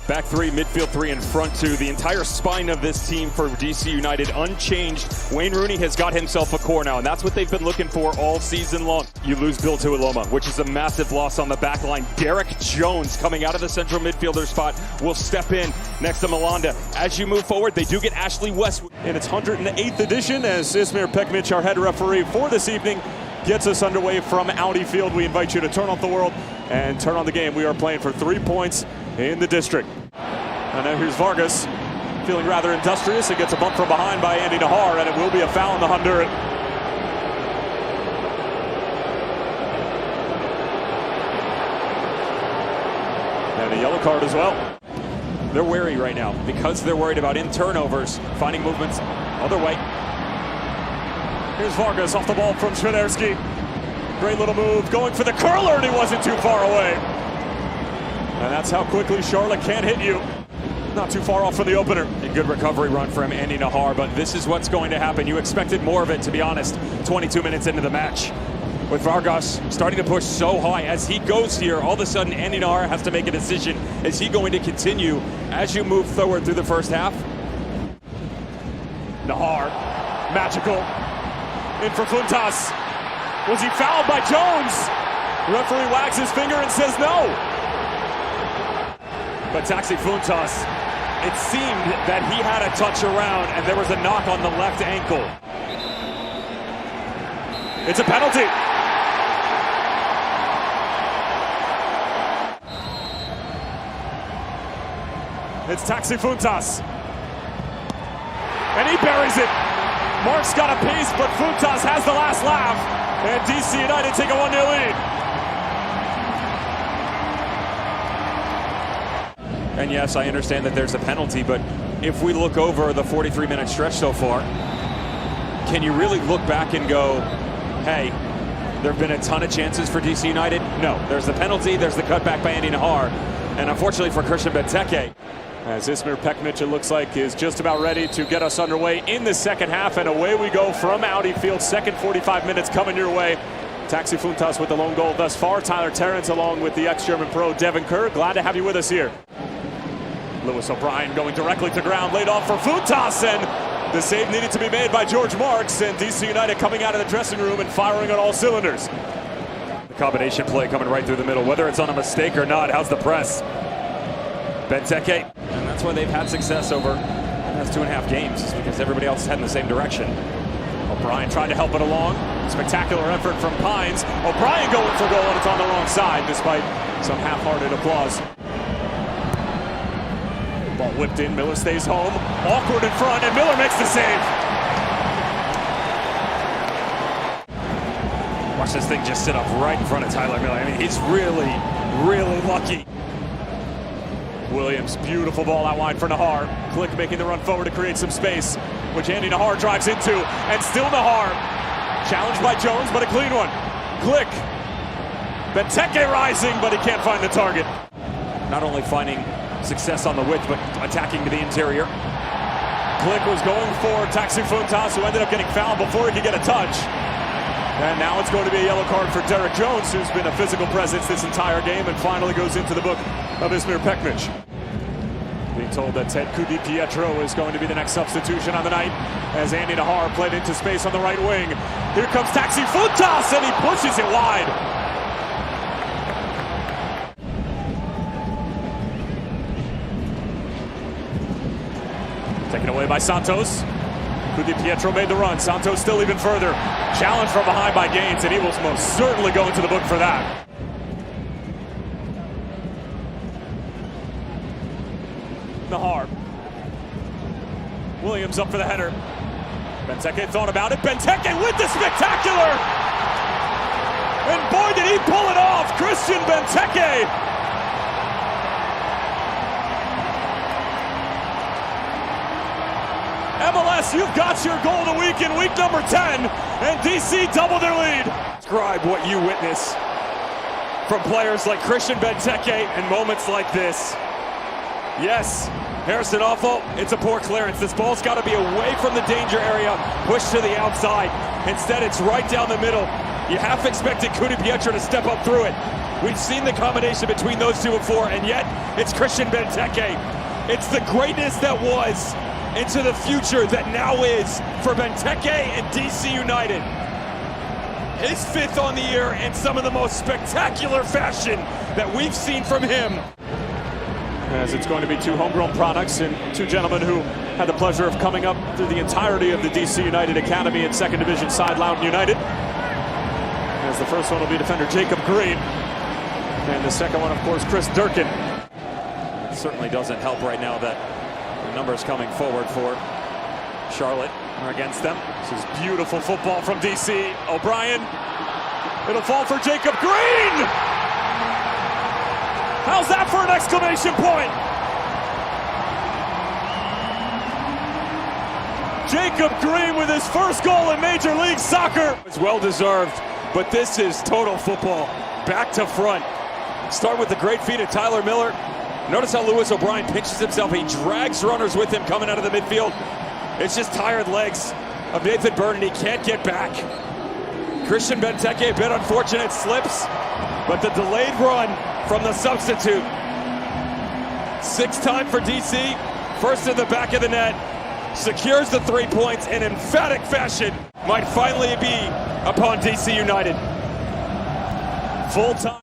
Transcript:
Back three, midfield three, and front two. The entire spine of this team for DC United unchanged. Wayne Rooney has got himself a core now, and that's what they've been looking for all season long. You lose Bill Tuiloma, which is a massive loss on the back line. Derek Jones, coming out of the central midfielder spot, will step in next to Malanda. As you move forward, they do get Ashley West in its 108th edition, as Ismail Pekmic, our head referee for this evening, gets us underway from Audi Field. We invite you to turn off the world and turn on the game. We are playing for 3 points in the district. And now here's Vargas, feeling rather industrious. He gets a bump from behind by Andy Nahar, and it will be a foul on the Honduran. And a yellow card as well. They're wary right now because they're worried about in turnovers, finding movements other way. Here's Vargas off the ball from Schwiderski. Great little move, going for the curler, and he wasn't too far away. And that's how quickly Charlotte can hit you. Not too far off from the opener. A good recovery run from Andy Nahar, but this is what's going to happen. You expected more of it, to be honest, 22 minutes into the match. With Vargas starting to push so high as he goes here, all of a sudden Andy Nahar has to make a decision. Is he going to continue as you move forward through the first half? Nahar, magical. In for Funtas. Was he fouled by Jones? The referee wags his finger and says no. But Taxi Funtas, it seemed that he had a touch around and there was a knock on the left ankle. It's a penalty. It's Taxi Funtas. And he buries it. Mark's got a piece, but Funtas has the last laugh. And DC United take a 1-0 lead. And yes, I understand that there's a penalty, but if we look over the 43-minute stretch so far, can you really look back and go, hey, there have been a ton of chances for DC United? No, there's the penalty, there's the cutback by Andy Nahar, and unfortunately for Christian Benteke, as Ismail Pekmic, it looks like, is just about ready to get us underway in the second half, and away we go from Audi Field. Second 45 minutes coming your way. Taxi Funtas with the lone goal thus far. Tyler Terrence along with the ex-German pro Devin Kerr. Glad to have you with us here. Lewis O'Brien going directly to ground, laid off for Funtas, and the save needed to be made by George Marks, and DC United coming out of the dressing room and firing on all cylinders. The combination play coming right through the middle, whether it's on a mistake or not. How's the press? Benteke, and that's why they've had success over the last 2.5 games, is because everybody else is heading the same direction. O'Brien trying to help it along. Spectacular effort from Pines. O'Brien going for goal, and it's on the wrong side, despite some half-hearted applause. Ball whipped in, Miller stays home. Awkward in front, and Miller makes the save. Watch this thing just sit up right in front of Tyler Miller. I mean, he's really, really lucky. Williams, beautiful ball out wide for Nahar. Click making the run forward to create some space, which Andy Nahar drives into, and still Nahar. Challenged by Jones, but a clean one. Click. Benteke rising, but he can't find the target. Not only finding success on the width, but attacking to the interior. Click was going for Taxi Funtas, who ended up getting fouled before he could get a touch. And now it's going to be a yellow card for Derek Jones, who's been a physical presence this entire game and finally goes into the book of Ismail Pekmic. Being told that Ted Kudi Pietro is going to be the next substitution on the night, as Andy Nahar played into space on the right wing. Here comes Taxi Funtas, and he pushes it wide. Taken away by Santos. Kudi Pietro made the run. Santos still even further. Challenge from behind by Gaines, and he will most certainly go into the book for that. Nahar. Williams up for the header. Benteke thought about it. Benteke with the spectacular! And boy, did he pull it off! Christian Benteke! MLS, you've got your goal of the week in week number 10, and DC doubled their lead. Describe what you witness from players like Christian Benteke in moments like this. Yes, Harrison Awful, it's a poor clearance. This ball's got to be away from the danger area, pushed to the outside. Instead, it's right down the middle. You half expected Cudi Pietro to step up through it. We've seen the combination between those two before, and yet it's Christian Benteke. It's the greatness that was into the future that now is for Benteke and DC United. His fifth on the year in some of the most spectacular fashion that we've seen from him. As it's going to be two homegrown products and two gentlemen who had the pleasure of coming up through the entirety of the DC United Academy and Second Division side, Loudoun United. As the first one will be defender Jacob Green. And the second one, of course, Chris Durkin. It certainly doesn't help right now that the numbers coming forward for Charlotte are against them. This is beautiful football from DC. O'Brien. It'll fall for Jacob Green! How's that for an exclamation point? Jacob Green with his first goal in Major League Soccer. It's well deserved, but this is total football. Back to front. Start with the great feet of Tyler Miller. Notice how Lewis O'Brien pinches himself. He drags runners with him coming out of the midfield. It's just tired legs of Nathan Burton. He can't get back. Christian Benteke, a bit unfortunate, slips, but the delayed run from the substitute. Sixth time for DC, first in the back of the net, secures the 3 points in emphatic fashion. Might finally be upon DC United. Full time.